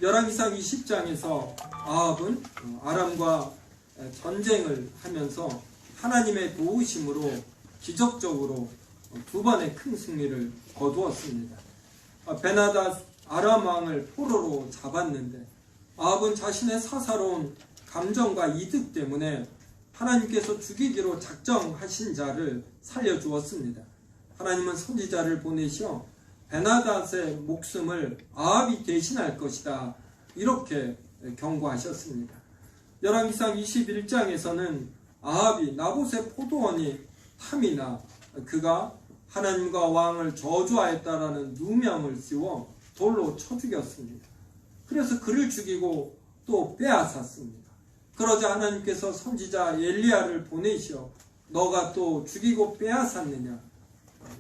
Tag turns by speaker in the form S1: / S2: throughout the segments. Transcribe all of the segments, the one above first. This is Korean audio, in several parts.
S1: 열왕기상 20장에서 아합은 아람과 전쟁을 하면서 하나님의 도우심으로 기적적으로 두 번의 큰 승리를 거두었습니다. 베나닷 아람 왕을 포로로 잡았는데 아합은 자신의 사사로운 감정과 이득 때문에 하나님께서 죽이기로 작정하신 자를 살려주었습니다. 하나님은 선지자를 보내셔 베나닷의 목숨을 아합이 대신할 것이다, 이렇게 경고하셨습니다. 열왕기상 21장에서는 아합이 나봇의 포도원이 탐이나 그가 하나님과 왕을 저주하였다라는 누명을 씌워 돌로 쳐 죽였습니다. 그래서 그를 죽이고 또 빼앗았습니다. 그러자 하나님께서 선지자 엘리야를 보내시어 너가 또 죽이고 빼앗았느냐,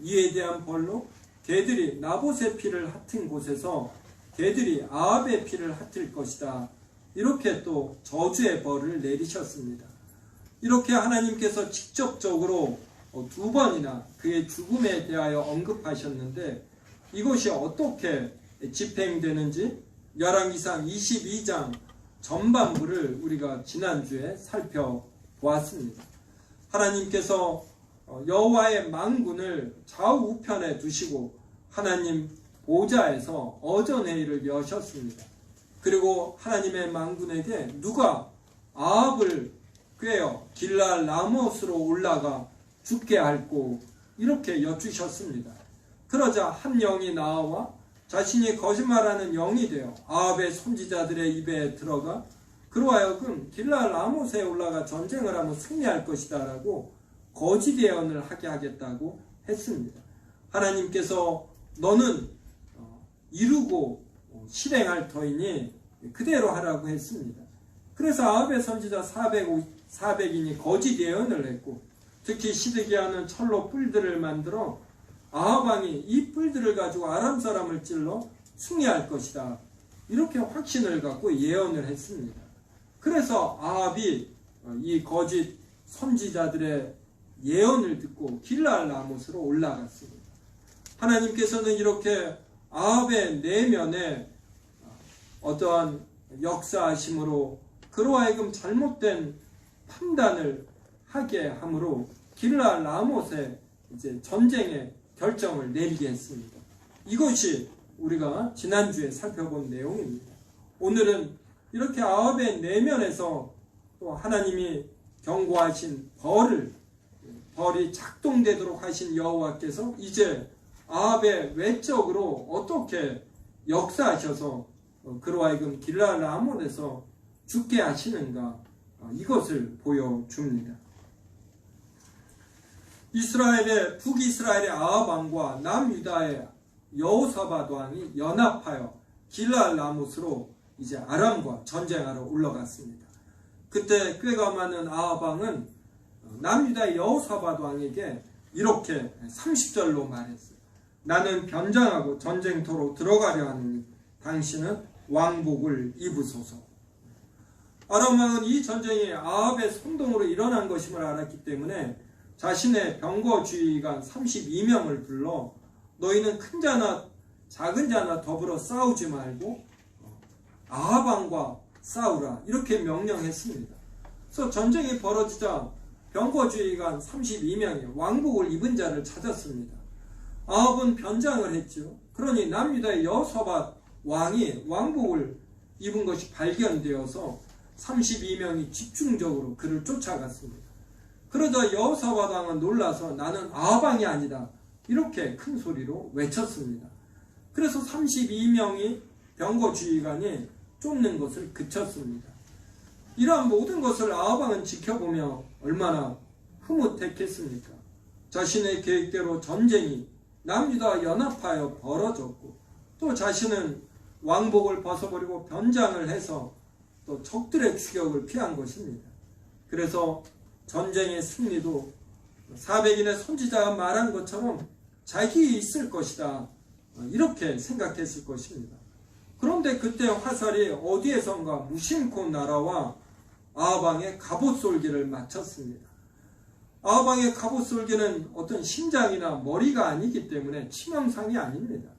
S1: 이에 대한 벌로 개들이 나봇의 피를 핥은 곳에서 개들이 아합의 피를 핥을 것이다, 이렇게 또 저주의 벌을 내리셨습니다. 이렇게 하나님께서 직접적으로 두 번이나 그의 죽음에 대하여 언급하셨는데 이것이 어떻게 집행되는지 열왕기상 22장 전반부를 우리가 지난주에 살펴보았습니다. 하나님께서 여호와의 만군을 좌우편에 두시고 하나님 보좌에서 어전회의를 여셨습니다. 그리고 하나님의 만군에게 누가 아합을 꾀어 길랄 라못으로 올라가 죽게 할꼬, 이렇게 여쭈셨습니다. 그러자 한 영이 나와 자신이 거짓말하는 영이 되어 아합의 선지자들의 입에 들어가 그로 하여금 길랄 라못에 올라가 전쟁을 하면 승리할 것이다 라고 거짓 예언을 하게 하겠다고 했습니다. 하나님께서 너는 이루고 실행할 터이니 그대로 하라고 했습니다. 그래서 아합의 선지자 400인이 거짓 예언을 했고, 특히 시드기야는 철로 뿔들을 만들어 아합 왕이 이 뿔들을 가지고 아람 사람을 찔러 승리할 것이다, 이렇게 확신을 갖고 예언을 했습니다. 그래서 아합이 이 거짓 선지자들의 예언을 듣고 길랄 라못으로 올라갔습니다. 하나님께서는 이렇게 아합의 내면에 어떠한 역사하심으로 그로 하여금 잘못된 판단을 하게 함으로 길랄 라못의 이제 전쟁의 결정을 내리게 했습니다. 이것이 우리가 지난주에 살펴본 내용입니다. 오늘은 이렇게 아합의 내면에서 또 하나님이 경고하신 벌이 작동되도록 하신 여호와께서 이제 아합의 외적으로 어떻게 역사하셔서 그로 하여금 길랄 라못에서 죽게 하시는가, 이것을 보여줍니다. 북이스라엘의 아합 왕과 남유다의 여호사밧 왕이 연합하여 길랄 라못으로 이제 아람과 전쟁하러 올라갔습니다. 그때 꾀가 많은 아합 왕은 남유다의 여호사밧 왕에게 이렇게 30절로 말했어요. 나는 변장하고 전쟁터로 들어가려 하느니 당신은 왕복을 입으소서. 아람 왕은 이 전쟁이 아합의 선동으로 일어난 것임을 알았기 때문에 자신의 병거주의관 32명을 불러 너희는 큰 자나 작은 자나 더불어 싸우지 말고 아합 왕과 싸우라, 이렇게 명령했습니다. 그래서 전쟁이 벌어지자 병거주의관 32명이 왕복을 입은 자를 찾았습니다. 아합은 변장을 했죠. 그러니 남유다의 여호사밧 왕이 왕복을 입은 것이 발견되어서 32명이 집중적으로 그를 쫓아갔습니다. 그러자 여호사밧 왕은 놀라서 나는 아합 왕이 아니다, 이렇게 큰 소리로 외쳤습니다. 그래서 32명이 병거주의관이 쫓는 것을 그쳤습니다. 이러한 모든 것을 아합 왕은 지켜보며 얼마나 흐뭇했겠습니까? 자신의 계획대로 전쟁이 남유다와 연합하여 벌어졌고, 또 자신은 왕복을 벗어버리고 변장을 해서 또 적들의 추격을 피한 것입니다. 그래서 전쟁의 승리도 400인의 선지자가 말한 것처럼 자기 있을 것이다, 이렇게 생각했을 것입니다. 그런데 그때 화살이 어디에선가 무심코 날아와 아합 왕의 갑옷솔기를 맞췄습니다. 아합 왕의 갑옷솔기는 어떤 심장이나 머리가 아니기 때문에 치명상이 아닙니다.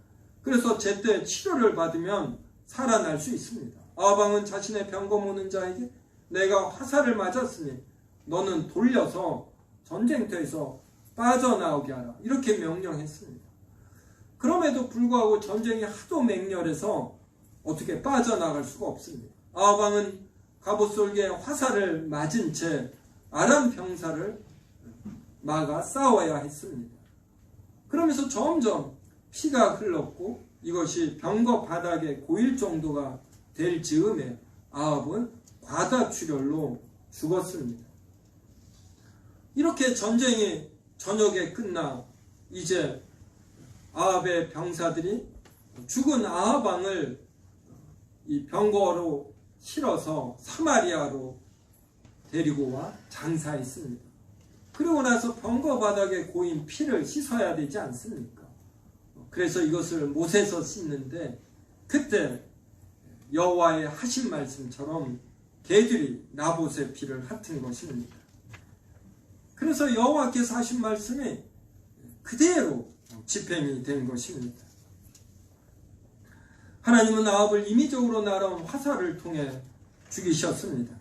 S1: 그래서 제때 치료를 받으면 살아날 수 있습니다. 아합 왕은 자신의 병거 모는 자에게 내가 화살을 맞았으니 너는 돌려서 전쟁터에서 빠져나오게 하라, 이렇게 명령했습니다. 그럼에도 불구하고 전쟁이 하도 맹렬해서 어떻게 빠져나갈 수가 없습니다. 아합 왕은 갑옷 솔기에 화살을 맞은 채 아람 병사를 막아 싸워야 했습니다. 그러면서 점점 피가 흘렀고 이것이 병거 바닥에 고일 정도가 될 즈음에 아합은 과다출혈로 죽었습니다. 이렇게 전쟁이 저녁에 끝나 이제 아합의 병사들이 죽은 아합 왕을 이 병거로 실어서 사마리아로 데리고 와 장사했습니다. 그리고 나서 병거 바닥에 고인 피를 씻어야 되지 않습니까? 그래서 이것을 못에서 씻는데 그때 여호와의 하신 말씀처럼 개들이 나봇의 피를 핥은 것입니다. 그래서 여호와께서 하신 말씀이 그대로 집행이 된 것입니다. 하나님은 아합을 임의적으로 날아온 화살을 통해 죽이셨습니다.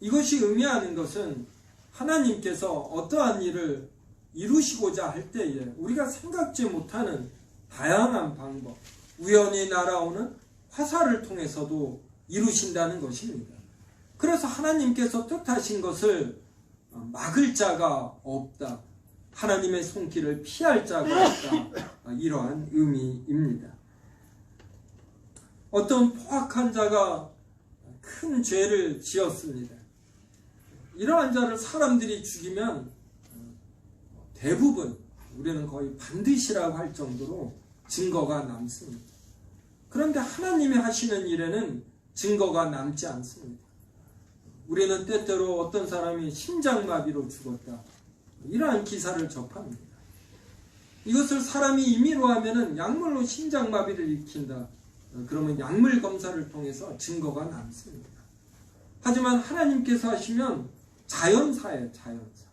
S1: 이것이 의미하는 것은 하나님께서 어떠한 일을 이루시고자 할 때에 우리가 생각지 못하는 다양한 방법, 우연히 날아오는 화살을 통해서도 이루신다는 것입니다. 그래서 하나님께서 뜻하신 것을 막을 자가 없다, 하나님의 손길을 피할 자가 없다, 이러한 의미입니다. 어떤 포악한 자가 큰 죄를 지었습니다. 이러한 자를 사람들이 죽이면 대부분, 우리는 거의 반드시라고 할 정도로 증거가 남습니다. 그런데 하나님이 하시는 일에는 증거가 남지 않습니다. 우리는 때때로 어떤 사람이 심장마비로 죽었다, 이러한 기사를 접합니다. 이것을 사람이 임의로 하면은 약물로 심장마비를 일으킨다, 그러면 약물 검사를 통해서 증거가 남습니다. 하지만 하나님께서 하시면 자연사예요, 자연사.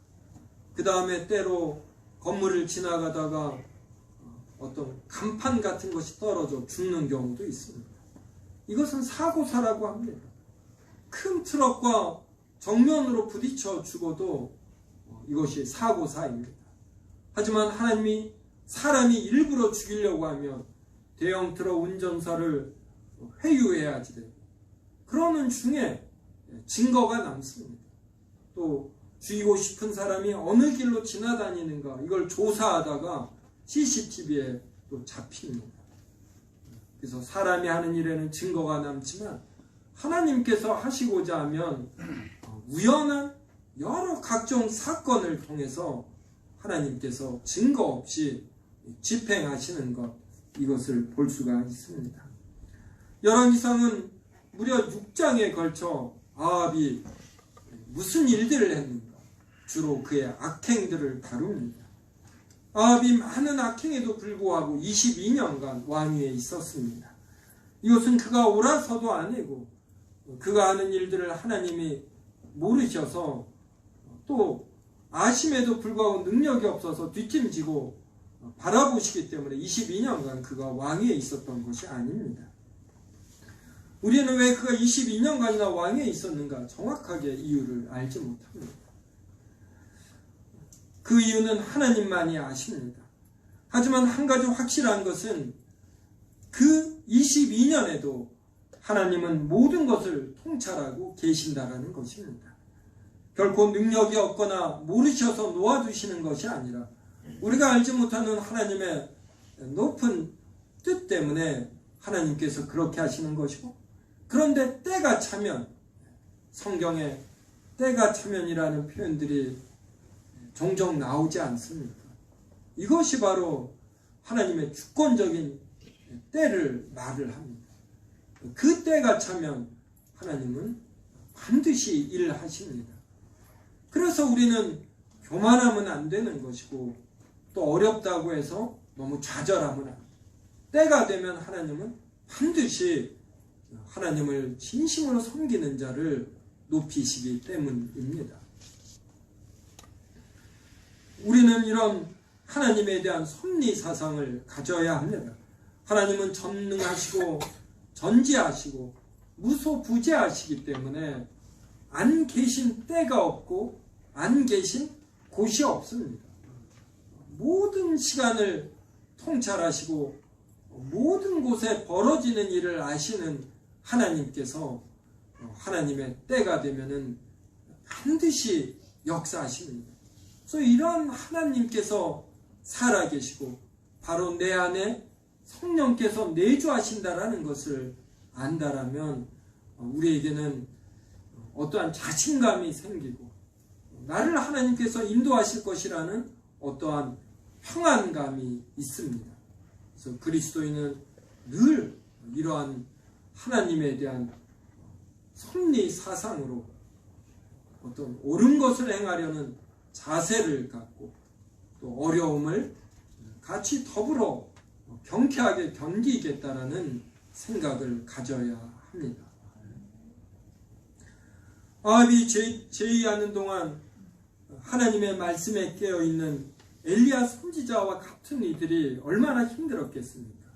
S1: 그 다음에 때로 건물을 지나가다가 어떤 간판 같은 것이 떨어져 죽는 경우도 있습니다. 이것은 사고사라고 합니다. 큰 트럭과 정면으로 부딪혀 죽어도 이것이 사고사입니다. 하지만 하나님이 사람이 일부러 죽이려고 하면 대형 트럭 운전사를 회유해야지 되고, 그러는 중에 증거가 남습니다. 또 죽이고 싶은 사람이 어느 길로 지나다니는가, 이걸 조사하다가 CCTV에 또 잡힙니다. 그래서 사람이 하는 일에는 증거가 남지만 하나님께서 하시고자 하면 우연한 여러 각종 사건을 통해서 하나님께서 증거 없이 집행하시는 것, 이것을 볼 수가 있습니다. 열왕기상은 무려 6장에 걸쳐 아합이 무슨 일들을 했는가, 주로 그의 악행들을 다룹니다. 아합이 많은 악행에도 불구하고 22년간 왕위에 있었습니다. 이것은 그가 옳아서도 아니고 그가 하는 일들을 하나님이 모르셔서, 또 아심에도 불구하고 능력이 없어서 뒷짐지고 바라보시기 때문에 22년간 그가 왕위에 있었던 것이 아닙니다. 우리는 왜 그가 22년간이나 왕위에 있었는가 정확하게 이유를 알지 못합니다. 그 이유는 하나님만이 아십니다. 하지만 한 가지 확실한 것은 그 22년에도 하나님은 모든 것을 통찰하고 계신다라는 것입니다. 결코 능력이 없거나 모르셔서 놓아두시는 것이 아니라 우리가 알지 못하는 하나님의 높은 뜻 때문에 하나님께서 그렇게 하시는 것이고, 그런데 때가 차면, 성경에 때가 차면이라는 표현들이 종종 나오지 않습니까? 이것이 바로 하나님의 주권적인 때를 말을 합니다. 그 때가 차면 하나님은 반드시 일을 하십니다. 그래서 우리는 교만하면 안 되는 것이고, 또 어렵다고 해서 너무 좌절하면 안 돼요. 때가 되면 하나님은 반드시 하나님을 진심으로 섬기는 자를 높이시기 때문입니다. 우리는 이런 하나님에 대한 섭리사상을 가져야 합니다. 하나님은 전능하시고 전지하시고 무소부재하시기 때문에 안 계신 때가 없고 안 계신 곳이 없습니다. 모든 시간을 통찰하시고 모든 곳에 벌어지는 일을 아시는 하나님께서 하나님의 때가 되면은 반드시 역사하십니다. 그래서 이런 하나님께서 살아계시고 바로 내 안에 성령께서 내주하신다라는 것을 안다라면 우리에게는 어떠한 자신감이 생기고 나를 하나님께서 인도하실 것이라는 어떠한 평안감이 있습니다. 그래서 그리스도인은 늘 이러한 하나님에 대한 섭리 사상으로 어떤 옳은 것을 행하려는 자세를 갖고 또 어려움을 같이 더불어 경쾌하게 견디겠다라는 생각을 가져야 합니다. 아합이 제의하는 동안 하나님의 말씀에 깨어있는 엘리야 선지자와 같은 이들이 얼마나 힘들었겠습니까?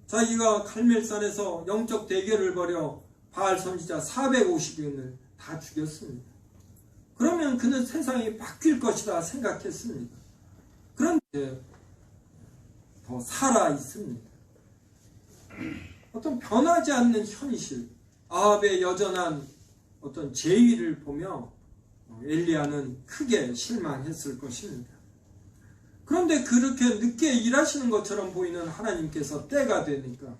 S1: 자기가 갈멜산에서 영적 대결을 벌여 바알 선지자 450인을 다 죽였습니다. 그러면 그는 세상이 바뀔 것이다 생각했습니다. 그런데 더 살아 있습니다. 어떤 변하지 않는 현실, 아합의 여전한 어떤 제의를 보며 엘리야는 크게 실망했을 것입니다. 그런데 그렇게 늦게 일하시는 것처럼 보이는 하나님께서 때가 되니까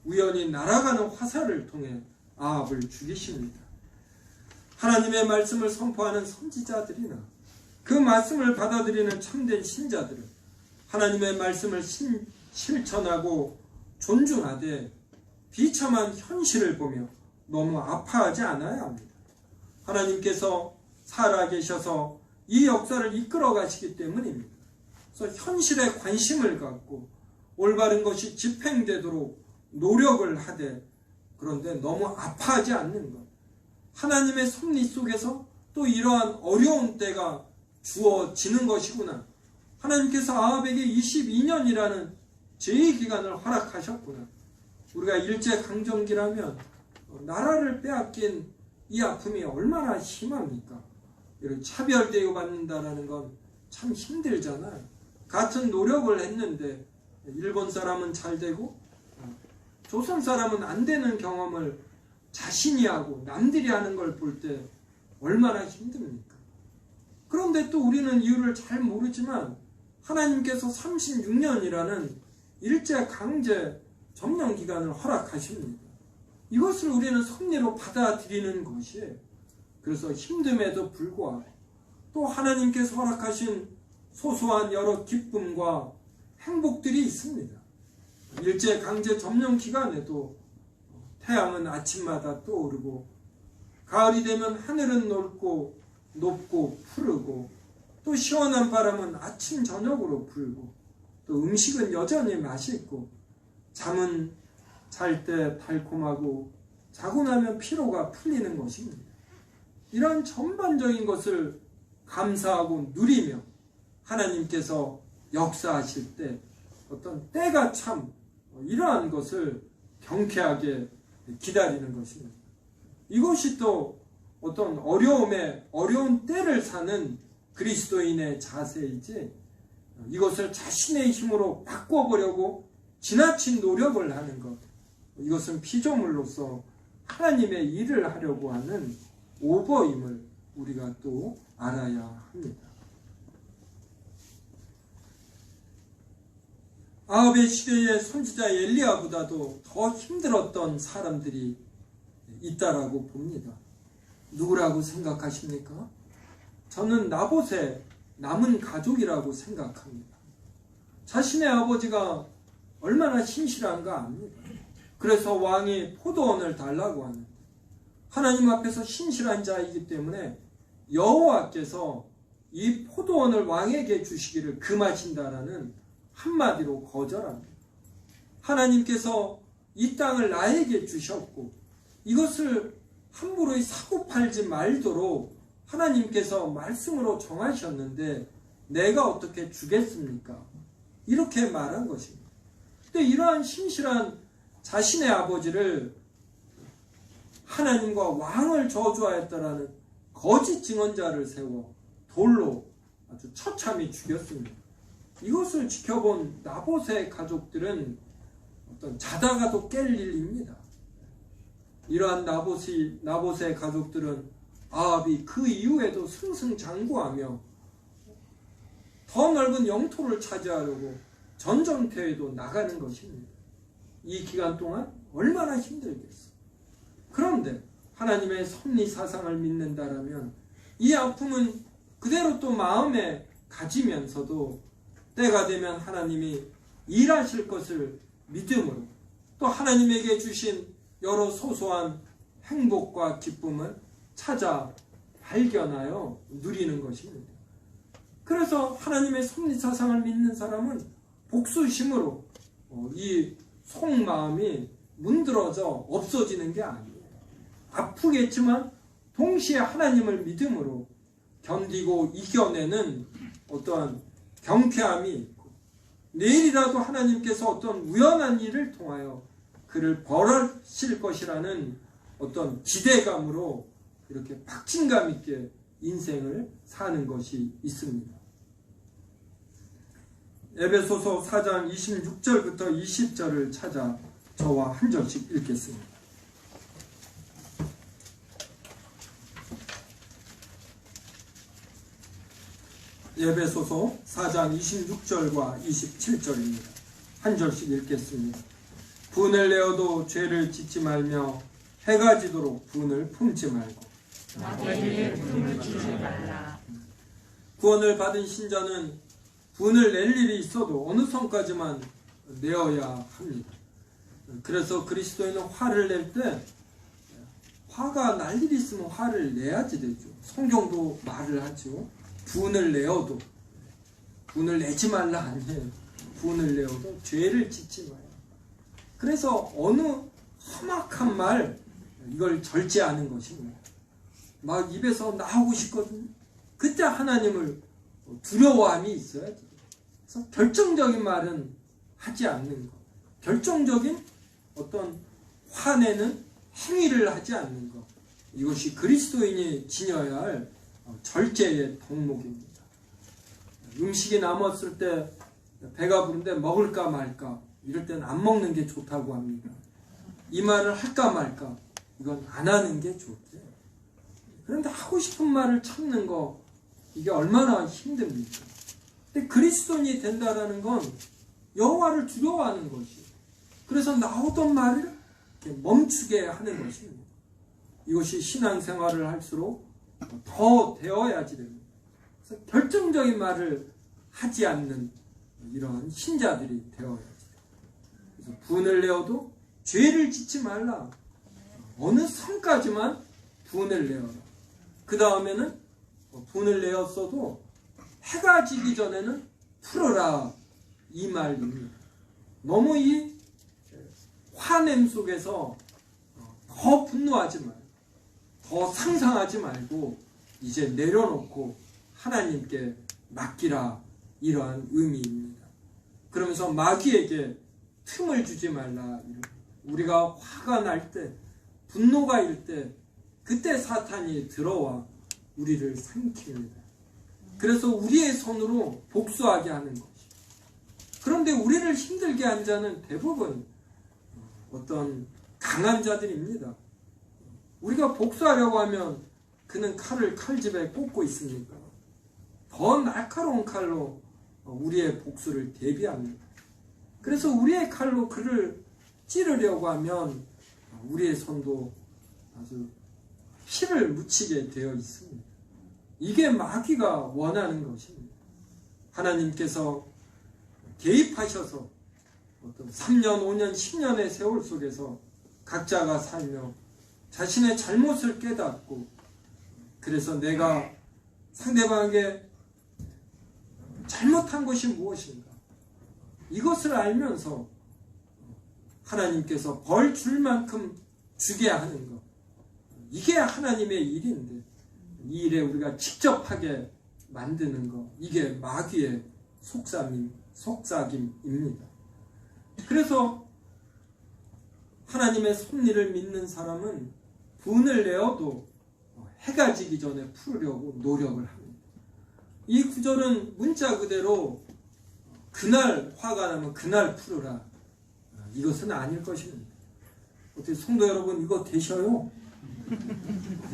S1: 우연히 날아가는 화살을 통해 아합을 죽이십니다. 하나님의 말씀을 선포하는 선지자들이나 그 말씀을 받아들이는 참된 신자들은 하나님의 말씀을 실천하고 존중하되 비참한 현실을 보며 너무 아파하지 않아야 합니다. 하나님께서 살아계셔서 이 역사를 이끌어 가시기 때문입니다. 그래서 현실에 관심을 갖고 올바른 것이 집행되도록 노력을 하되 그런데 너무 아파하지 않는 것. 하나님의 섭리 속에서 또 이러한 어려운 때가 주어지는 것이구나. 하나님께서 아합에게 22년이라는 제의 기간을 허락하셨구나. 우리가 일제강점기라면 나라를 빼앗긴 이 아픔이 얼마나 심합니까? 이런 차별 대우받는다는 건 참 힘들잖아요. 같은 노력을 했는데 일본 사람은 잘 되고 조선 사람은 안 되는 경험을 자신이 하고 남들이 하는 걸 볼 때 얼마나 힘듭니까? 그런데 또 우리는 이유를 잘 모르지만 하나님께서 36년이라는 일제 강제 점령 기간을 허락하십니다. 이것을 우리는 섭리로 받아들이는 것이에요. 그래서 힘듦에도 불구하고 또 하나님께서 허락하신 소소한 여러 기쁨과 행복들이 있습니다. 일제 강제 점령 기간에도 태양은 아침마다 떠오르고 가을이 되면 하늘은 높고 푸르고 또 시원한 바람은 아침 저녁으로 불고 또 음식은 여전히 맛있고 잠은 잘 때 달콤하고 자고 나면 피로가 풀리는 것입니다. 이런 전반적인 것을 감사하고 누리며 하나님께서 역사하실 때 어떤 때가 참 이러한 것을 경쾌하게 기다리는 것입니다. 이것이 또 어떤 어려운 때를 사는 그리스도인의 자세이지 이것을 자신의 힘으로 바꿔보려고 지나친 노력을 하는 것, 이것은 피조물로서 하나님의 일을 하려고 하는 오버임을 우리가 또 알아야 합니다. 아합의 시대의 선지자 엘리야보다도 더 힘들었던 사람들이 있다라고 봅니다. 누구라고 생각하십니까? 저는 나봇의 남은 가족이라고 생각합니다. 자신의 아버지가 얼마나 신실한가 압니다. 그래서 왕이 포도원을 달라고 하는데 하나님 앞에서 신실한 자이기 때문에 여호와께서 이 포도원을 왕에게 주시기를 금하신다라는 한마디로 거절합니다. 하나님께서 이 땅을 나에게 주셨고 이것을 함부로 사고 팔지 말도록 하나님께서 말씀으로 정하셨는데 내가 어떻게 주겠습니까? 이렇게 말한 것입니다. 근데 이러한 신실한 자신의 아버지를 하나님과 왕을 저주하였다라는 거짓 증언자를 세워 돌로 아주 처참히 죽였습니다. 이것을 지켜본 나봇의 가족들은 어떤 자다가도 깰 일입니다. 이러한 나봇의 가족들은 아합이 그 이후에도 승승장구하며 더 넓은 영토를 차지하려고 전쟁터에도 나가는 것입니다. 이 기간 동안 얼마나 힘들겠어. 그런데 하나님의 섭리 사상을 믿는다라면 이 아픔은 그대로 또 마음에 가지면서도 때가 되면 하나님이 일하실 것을 믿음으로 또 하나님에게 주신 여러 소소한 행복과 기쁨을 찾아 발견하여 누리는 것입니다. 그래서 하나님의 섭리사상을 믿는 사람은 복수심으로 이 속마음이 문드러져 없어지는 게 아니에요. 아프겠지만 동시에 하나님을 믿음으로 견디고 이겨내는 어떠한 경쾌함이 있고 내일이라도 하나님께서 어떤 우연한 일을 통하여 그를 벌하실 것이라는 어떤 기대감으로 이렇게 박진감 있게 인생을 사는 것이 있습니다. 에베소서 4장 26절부터 20절을 찾아 저와 한 절씩 읽겠습니다. 에베소서 4장 26절과 27절입니다. 한 절씩 읽겠습니다. 분을 내어도 죄를 짓지 말며 해가 지도록 분을 품지 말고
S2: 마귀에게 분을 주지 말라.
S1: 구원을 받은 신자는 분을 낼 일이 있어도 어느 선까지만 내어야 합니다. 그래서 그리스도인은 화를 낼 때 화가 날 일이 있으면 화를 내야지 되죠. 성경도 말을 하죠. 분을 내어도 분을 내지 말라 아니에요. 분을 내어도 죄를 짓지 마요. 그래서 어느 험악한 말 이걸 절제하는 것입니다. 막 입에서 나오고 싶거든요. 그때 하나님을 두려워함이 있어야지. 그래서 결정적인 말은 하지 않는 것. 결정적인 어떤 화내는 행위를 하지 않는 것. 이것이 그리스도인이 지녀야 할 절제의 덕목입니다. 음식이 남았을 때 배가 부른데 먹을까 말까 이럴 때는 안 먹는 게 좋다고 합니다. 이 말을 할까 말까 이건 안 하는 게 좋대요. 그런데 하고 싶은 말을 참는 거 이게 얼마나 힘듭니까? 근데 그리스도인이 된다라는 건 여호와를 두려워하는 것이에요. 그래서 나오던 말을 멈추게 하는 것입니다. 이것이 신앙생활을 할수록 더 되어야지 됩니다. 그래서 결정적인 말을 하지 않는 이런 신자들이 되어야지 됩니다. 그래서 분을 내어도 죄를 짓지 말라. 어느 선까지만 분을 내어라. 그 다음에는 분을 내었어도 해가 지기 전에는 풀어라. 이 말입니다. 너무 이 화냄 속에서 더 분노하지 말고 더 상상하지 말고 이제 내려놓고 하나님께 맡기라. 이러한 의미입니다. 그러면서 마귀에게 틈을 주지 말라. 우리가 화가 날 때 분노가 일 때 그때 사탄이 들어와 우리를 삼킵니다. 그래서 우리의 손으로 복수하게 하는 것이. 그런데 우리를 힘들게 한 자는 대부분 어떤 강한 자들입니다. 우리가 복수하려고 하면 그는 칼을 칼집에 꽂고 있으니까 더 날카로운 칼로 우리의 복수를 대비합니다. 그래서 우리의 칼로 그를 찌르려고 하면 우리의 손도 아주 피를 묻히게 되어 있습니다. 이게 마귀가 원하는 것입니다. 하나님께서 개입하셔서 어떤 3년, 5년, 10년의 세월 속에서 각자가 살며 자신의 잘못을 깨닫고 그래서 내가 상대방에게 잘못한 것이 무엇인가 이것을 알면서 하나님께서 벌 줄 만큼 주게 하는 것 이게 하나님의 일인데 이 일에 우리가 직접 하게 만드는 것 이게 마귀의 속삭임입니다. 그래서 하나님의 섭리를 믿는 사람은 분을 내어도 해가 지기 전에 풀으려고 노력을 합니다. 이 구절은 문자 그대로 그날 화가 나면 그날 풀으라, 이것은 아닐 것입니다. 어떻게 성도 여러분 이거 되셔요?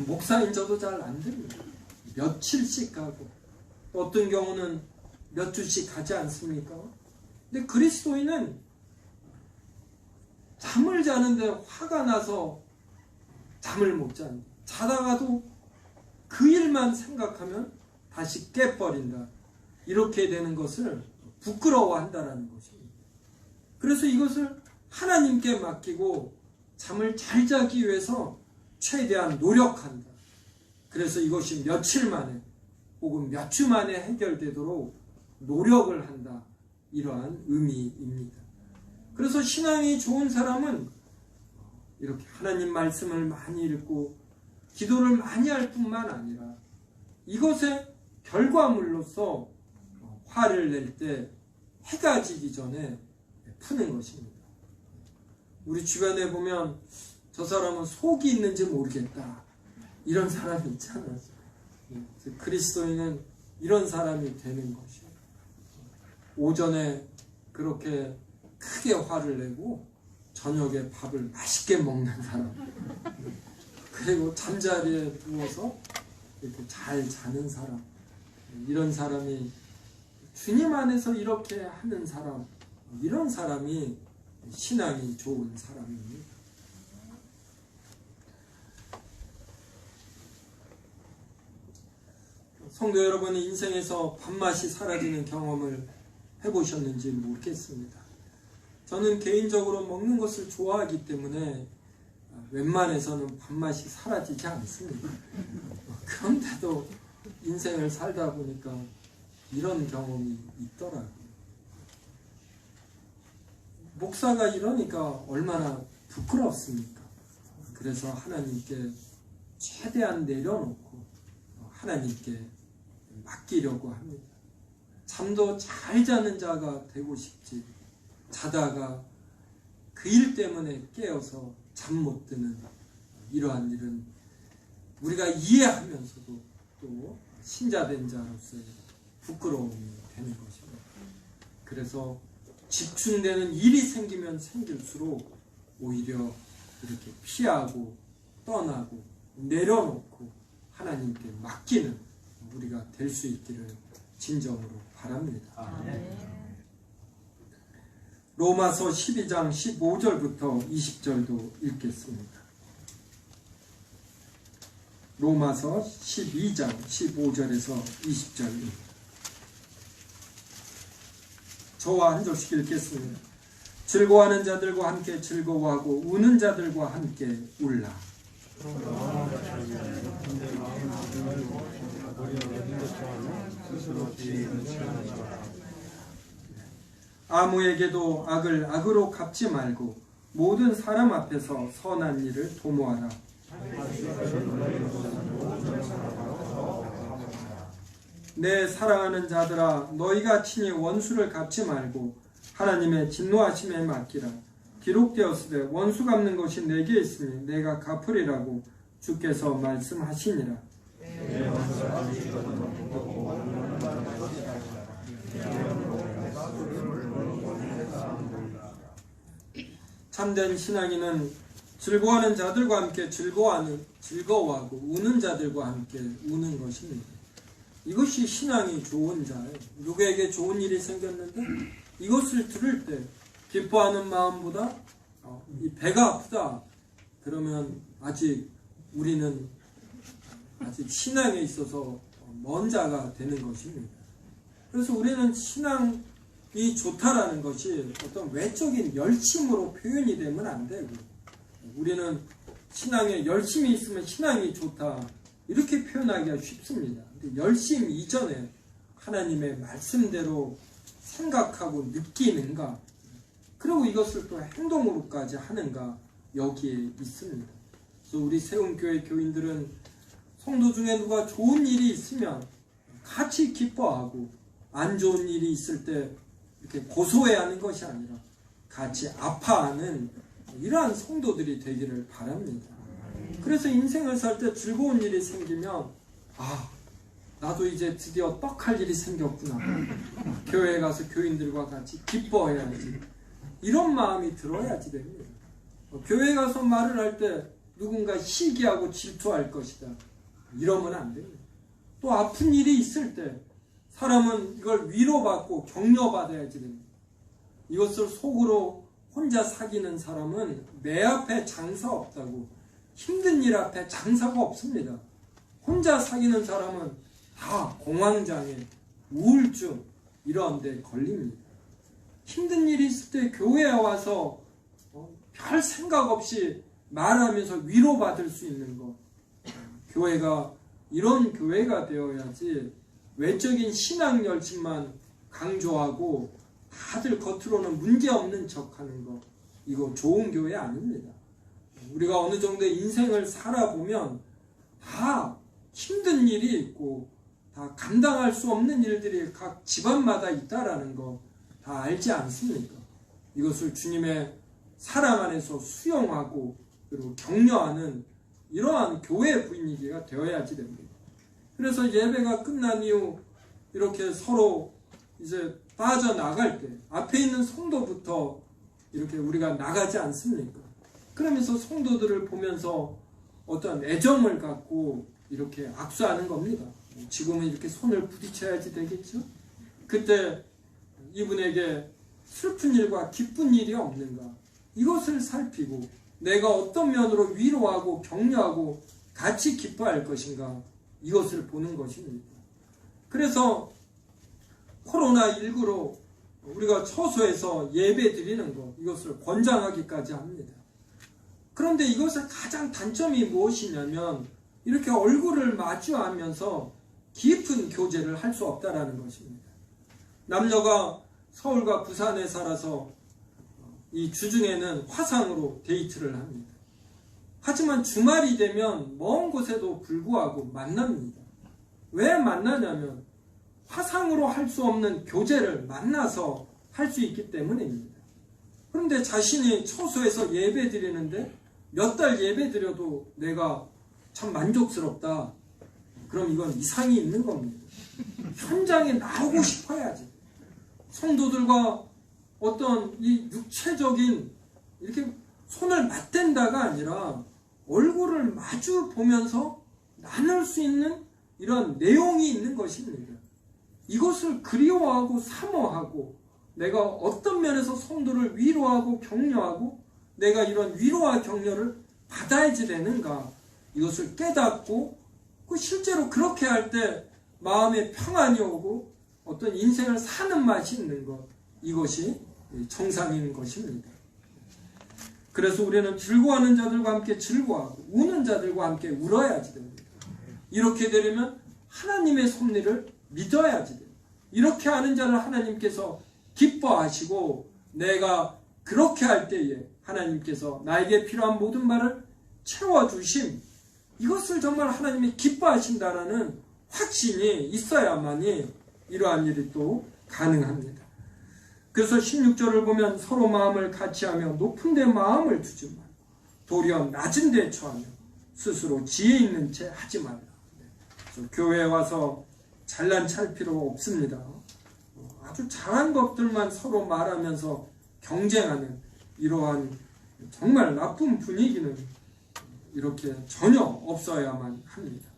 S1: 목사인 저도 잘 안 됩니다. 며칠씩 가고 어떤 경우는 몇 주씩 가지 않습니까? 근데 그리스도인은 잠을 자는데 화가 나서 잠을 못 자는, 자다가도 그 일만 생각하면 다시 깨버린다, 이렇게 되는 것을 부끄러워한다라는 것입니다. 그래서 이것을 하나님께 맡기고 잠을 잘 자기 위해서 최대한 노력한다. 그래서 이것이 며칠 만에 혹은 몇 주 만에 해결되도록 노력을 한다, 이러한 의미입니다. 그래서 신앙이 좋은 사람은 이렇게 하나님 말씀을 많이 읽고 기도를 많이 할 뿐만 아니라 이것의 결과물로서 화를 낼 때 해가 지기 전에 푸는 것입니다. 우리 주변에 보면 저 사람은 속이 있는지 모르겠다, 이런 사람이 있잖아요. 그리스도인은 이런 사람이 되는 것이에요. 오전에 그렇게 크게 화를 내고 저녁에 밥을 맛있게 먹는 사람, 그리고 잠자리에 누워서 이렇게 잘 자는 사람, 이런 사람이 주님 안에서 이렇게 하는 사람, 이런 사람이 신앙이 좋은 사람입니다. 성도 여러분이 인생에서 밥맛이 사라지는 경험을 해보셨는지 모르겠습니다. 저는 개인적으로 먹는 것을 좋아하기 때문에 웬만해서는 밥맛이 사라지지 않습니다. 그런데도 인생을 살다 보니까 이런 경험이 있더라고요. 목사가 이러니까 얼마나 부끄럽습니까? 그래서 하나님께 최대한 내려놓고 하나님께 맡기려고 합니다. 잠도 잘 자는 자가 되고 싶지, 자다가 그 일 때문에 깨어서 잠 못 드는 이러한 일은 우리가 이해하면서도 또 신자된 자로서의 부끄러움이 되는 것입니다. 그래서 집중되는 일이 생기면 생길수록 오히려 이렇게 피하고 떠나고 내려놓고 하나님께 맡기는 우리가 될 수 있기를 진정으로 바랍니다. 로마서 12장 15절부터 20절도 읽겠습니다. 로마서 12장 15절에서 20절입니다. 저와 한 절씩 읽겠습니다. 즐거워하는 자들과 함께 즐거워하고 우는 자들과 함께 울라. 아무에게도 악을 악으로 갚지 말고 모든 사람 앞에서 선한 일을 도모하라. 내 사랑하는 자들아, 너희가 친히 원수를 갚지 말고 하나님의 진노하심에 맡기라. 기록되었으되 원수 갚는 것이 내게 있으니 내가 갚으리라고 주께서 말씀하시니라. 참된 신앙인은 즐거워하는 자들과 함께 즐거워하고 우는 자들과 함께 우는 것입니다. 이것이 신앙이 좋은 자예요. 누구에게 좋은 일이 생겼는데 이것을 들을 때 기뻐하는 마음보다 이 배가 아프다 그러면 우리는 아직 신앙에 있어서 먼 자가 되는 것입니다. 그래서 우리는 신앙이 좋다라는 것이 어떤 외적인 열심으로 표현이 되면 안 되고, 우리는 신앙에 열심이 있으면 신앙이 좋다 이렇게 표현하기가 쉽습니다. 근데 열심 이전에 하나님의 말씀대로 생각하고 느끼는가, 그리고 이것을 또 행동으로까지 하는가, 여기에 있습니다. 그래서 우리 세움교회 교인들은 성도 중에 누가 좋은 일이 있으면 같이 기뻐하고, 안 좋은 일이 있을 때 이렇게 고소해하는 것이 아니라 같이 아파하는 이러한 성도들이 되기를 바랍니다. 그래서 인생을 살 때 즐거운 일이 생기면 나도 이제 드디어 떡할 일이 생겼구나. 교회에 가서 교인들과 같이 기뻐해야지. 이런 마음이 들어야지 됩니다. 교회에 가서 말을 할 때 누군가 시기하고 질투할 것이다. 이러면 안 됩니다. 또 아픈 일이 있을 때 사람은 이걸 위로받고 격려받아야지 됩니다. 이것을 속으로 혼자 사귀는 사람은 내 앞에 장사 없다고, 힘든 일 앞에 장사가 없습니다. 혼자 사귀는 사람은 다 공황장애, 우울증 이런 데 걸립니다. 힘든 일이 있을 때 교회에 와서 별 생각 없이 말하면서 위로받을 수 있는 것, 교회가 이런 교회가 되어야지 외적인 신앙 열심만 강조하고 다들 겉으로는 문제없는 척하는 것, 이거 좋은 교회 아닙니다. 우리가 어느 정도의 인생을 살아보면 다 힘든 일이 있고 다 감당할 수 없는 일들이 각 집안마다 있다라는 거 다 알지 않습니까? 이것을 주님의 사랑 안에서 수용하고 그리고 격려하는 이러한 교회 분위기가 되어야지 됩니다. 그래서 예배가 끝난 이후 이렇게 서로 이제 빠져나갈 때 앞에 있는 성도부터 이렇게 우리가 나가지 않습니까? 그러면서 성도들을 보면서 어떤 애정을 갖고 이렇게 악수하는 겁니다. 지금은 이렇게 손을 부딪혀야지 되겠죠? 그때 이분에게 슬픈 일과 기쁜 일이 없는가? 이것을 살피고 내가 어떤 면으로 위로하고 격려하고 같이 기뻐할 것인가? 이것을 보는 것입니다. 그래서 코로나19로 우리가 처소에서 예배 드리는 것, 이것을 권장하기까지 합니다. 그런데 이것의 가장 단점이 무엇이냐면 이렇게 얼굴을 마주하면서 깊은 교제를 할 수 없다라는 것입니다. 남녀가 서울과 부산에 살아서 이 주중에는 화상으로 데이트를 합니다. 하지만 주말이 되면 먼 곳에도 불구하고 만납니다. 왜 만나냐면 화상으로 할 수 없는 교제를 만나서 할 수 있기 때문입니다. 그런데 자신이 처소에서 예배 드리는데 몇 달 예배 드려도 내가 참 만족스럽다. 그럼 이건 이상이 있는 겁니다. 현장에 나오고 싶어야지. 성도들과 어떤 이 육체적인 이렇게 손을 맞댄다가 아니라 얼굴을 마주 보면서 나눌 수 있는 이런 내용이 있는 것입니다. 이것을 그리워하고 사모하고 내가 어떤 면에서 성도를 위로하고 격려하고 내가 이런 위로와 격려를 받아야지 되는가, 이것을 깨닫고 실제로 그렇게 할 때 마음에 평안이 오고 어떤 인생을 사는 맛이 있는 것, 이것이 정상인 것입니다. 그래서 우리는 즐거워하는 자들과 함께 즐거워하고 우는 자들과 함께 울어야지 됩니다. 이렇게 되려면 하나님의 섭리를 믿어야지 됩니다. 이렇게 하는 자를 하나님께서 기뻐하시고 내가 그렇게 할 때에 하나님께서 나에게 필요한 모든 말을 채워주심, 이것을 정말 하나님이 기뻐하신다라는 확신이 있어야만이 이러한 일이 또 가능합니다. 그래서 16절을 보면 서로 마음을 같이하며 높은 데 마음을 두지 말고 도리어 낮은 데 처하며 스스로 지혜 있는 채 하지 말라. 그래서 교회에 와서 잘난 찰 필요 없습니다. 아주 잘한 것들만 서로 말하면서 경쟁하는 이러한 정말 나쁜 분위기는 이렇게 전혀 없어야만 합니다.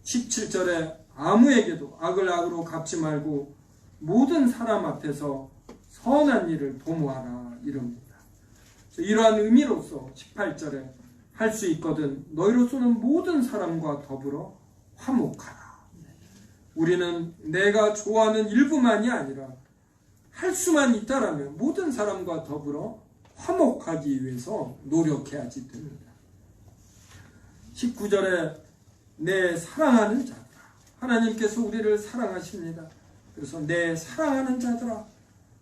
S1: 17절에 아무에게도 악을 악으로 갚지 말고 모든 사람 앞에서 선한 일을 도모하라 이럽니다. 이러한 의미로서 18절에 할 수 있거든 너희로서는 모든 사람과 더불어 화목하라. 우리는 내가 좋아하는 일부만이 아니라 할 수만 있다라면 모든 사람과 더불어 화목하기 위해서 노력해야지 됩니다. 19절에 내 사랑하는 자들아, 하나님께서 우리를 사랑하십니다. 그래서 내 사랑하는 자들아,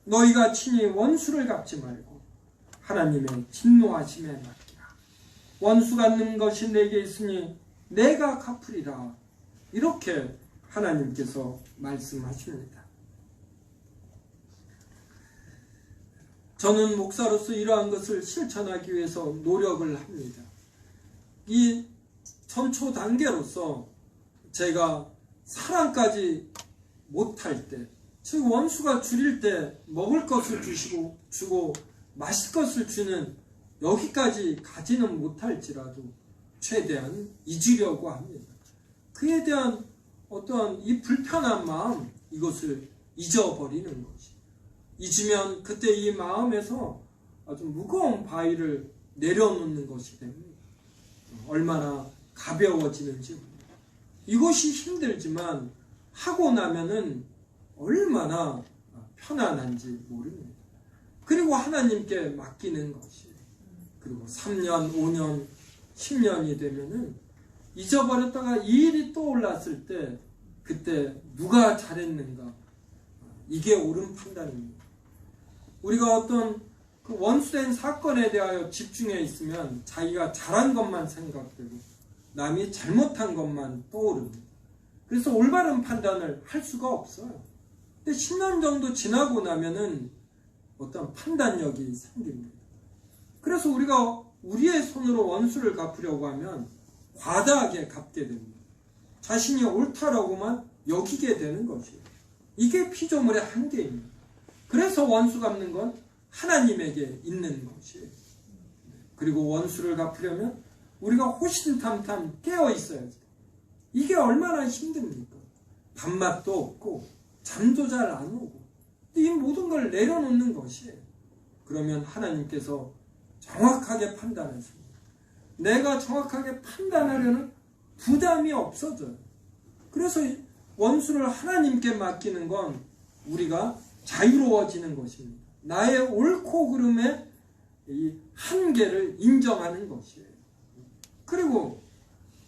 S1: 너희가 친히 원수를 갚지 말고 하나님의 진노하심에 맡기라. 원수 갚는 것이 내게 있으니 내가 갚으리라. 이렇게 하나님께서 말씀하십니다. 저는 목사로서 이러한 것을 실천하기 위해서 노력을 합니다. 이 전초 단계로서 제가 사랑까지 못할 때, 즉 원수가 줄일 때 먹을 것을 주고 마실 것을 주는 여기까지 가지는 못할지라도 최대한 잊으려고 합니다. 그에 대한 어떠한 이 불편한 마음, 이것을 잊어버리는 것이. 잊으면 그때 이 마음에서 아주 무거운 바위를 내려놓는 것이 됩니다. 얼마나 가벼워지는지. 이것이 힘들지만 하고 나면은 얼마나 편안한지 모릅니다. 그리고 하나님께 맡기는 것이. 그리고 3년, 5년, 10년이 되면은 잊어버렸다가 이 일이 떠올랐을 때 그때 누가 잘했는가, 이게 옳은 판단입니다. 우리가 어떤 그 원수된 사건에 대하여 집중해 있으면 자기가 잘한 것만 생각되고 남이 잘못한 것만 떠오릅니다. 그래서 올바른 판단을 할 수가 없어요. 근데 10년 정도 지나고 나면은 어떤 판단력이 생깁니다. 그래서 우리가 우리의 손으로 원수를 갚으려고 하면 과다하게 갚게 됩니다. 자신이 옳다라고만 여기게 되는 것이에요. 이게 피조물의 한계입니다. 그래서 원수 갚는 건 하나님에게 있는 것이에요. 그리고 원수를 갚으려면 우리가 호신탐탐 깨어 있어야지. 이게 얼마나 힘듭니까? 밥맛도 없고 잠도 잘 안 오고 이 모든 걸 내려놓는 것이에요. 그러면 하나님께서 정확하게 판단하십니다. 내가 정확하게 판단하려는 부담이 없어져요. 그래서 원수를 하나님께 맡기는 건 우리가 자유로워지는 것입니다. 나의 옳고 그름의 이 한계를 인정하는 것이에요. 그리고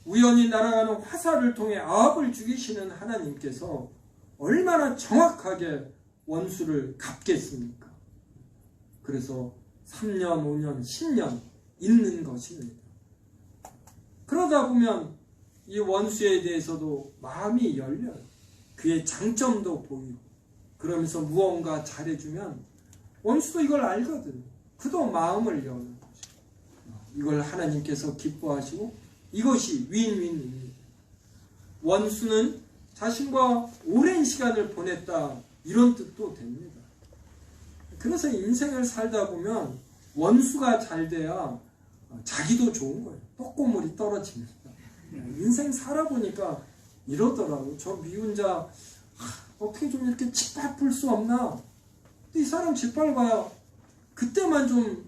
S1: 우연히 날아가는 화살을 통해 아합을 죽이시는 하나님께서 얼마나 정확하게 원수를 갚겠습니까? 그래서 3년, 5년, 10년 있는 것입니다. 그러다 보면 이 원수에 대해서도 마음이 열려요. 그의 장점도 보이고 그러면서 무언가 잘해주면 원수도 이걸 알거든요. 그도 마음을 여는 거죠. 이걸 하나님께서 기뻐하시고 이것이 윈윈입니다. 원수는 자신과 오랜 시간을 보냈다, 이런 뜻도 됩니다. 그래서 인생을 살다 보면 원수가 잘 돼야 자기도 좋은 거예요. 떡고물이 떨어집니다. 인생 살아보니까 이러더라고. 저 미운자 어떻게 좀 이렇게 짓밟을 수 없나? 이 사람 짓밟아야 그때만 좀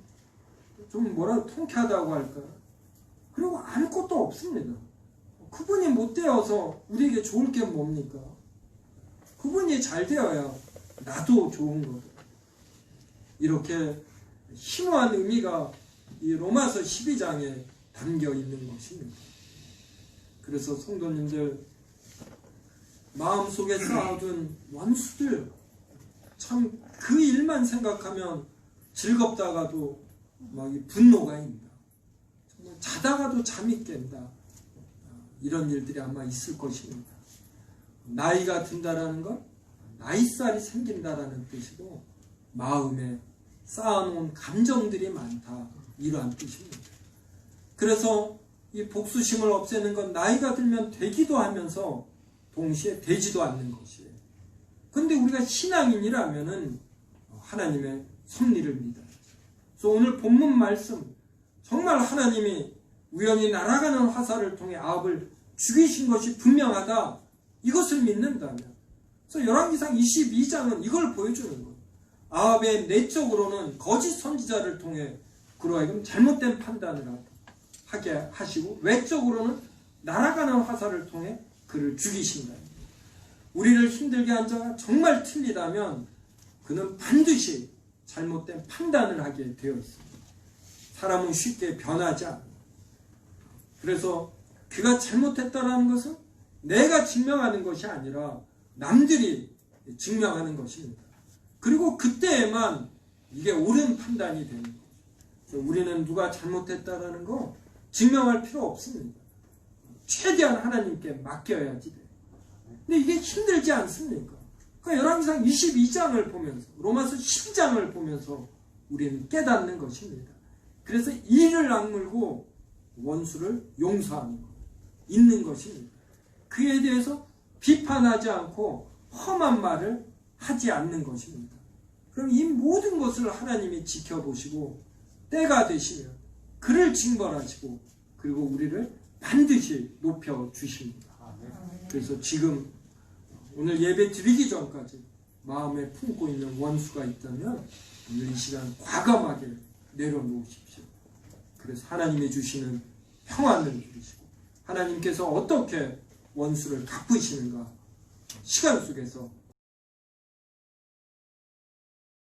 S1: 뭐라 통쾌하다고 할까? 그리고 아무것도 없습니다. 그분이 못 되어서 우리에게 좋을 게 뭡니까? 그분이 잘 되어야 나도 좋은 거죠. 이렇게 심오한 의미가 이 로마서 12장에 담겨 있는 것입니다. 그래서 성도님들, 마음속에 쌓아둔 원수들, 참 그 일만 생각하면 즐겁다가도 막 분노가 있다. 정말 자다가도 잠이 깬다. 이런 일들이 아마 있을 것입니다. 나이가 든다라는 건 나이살이 생긴다라는 뜻이고 마음에 쌓아놓은 감정들이 많다, 이러한 뜻입니다. 그래서 이 복수심을 없애는 건 나이가 들면 되기도 하면서 동시에 되지도 않는 것이에요. 그런데 우리가 신앙인이라면은 하나님의 섭리를 믿어요. 그래서 오늘 본문 말씀, 정말 하나님이 우연히 날아가는 화살을 통해 아합을 죽이신 것이 분명하다, 이것을 믿는다면, 그래서 열왕기상 22장은 이걸 보여주는 거예요. 아합의 내적으로는 거짓 선지자를 통해 그로 하여금 잘못된 판단을 하게 하시고, 외적으로는 날아가는 화살을 통해 그를 죽이신다. 우리를 힘들게 한 자가 정말 틀리다면 그는 반드시 잘못된 판단을 하게 되어 있습니다. 사람은 쉽게 변하지 않아요. 그래서 그가 잘못했다는 것은 내가 증명하는 것이 아니라 남들이 증명하는 것입니다. 그리고 그때에만 이게 옳은 판단이 되는 거죠. 우리는 누가 잘못했다라는 거 증명할 필요 없습니다. 최대한 하나님께 맡겨야지 돼요. 근데 이게 힘들지 않습니까? 그러니까 열왕기상 22장을 보면서, 로마서 12장을 보면서 우리는 깨닫는 것입니다. 그래서 이를 악물고 원수를 용서하는 것, 있는 것입니다. 그에 대해서 비판하지 않고 험한 말을 하지 않는 것입니다. 그럼 이 모든 것을 하나님이 지켜보시고 때가 되시면 그를 징벌하시고 그리고 우리를 반드시 높여주십니다. 그래서 지금 오늘 예배 드리기 전까지 마음에 품고 있는 원수가 있다면 오늘 이 시간 과감하게 내려놓으십시오. 그래서 하나님이 주시는 평안을 누리시고 하나님께서 어떻게 원수를 갚으시는가 시간 속에서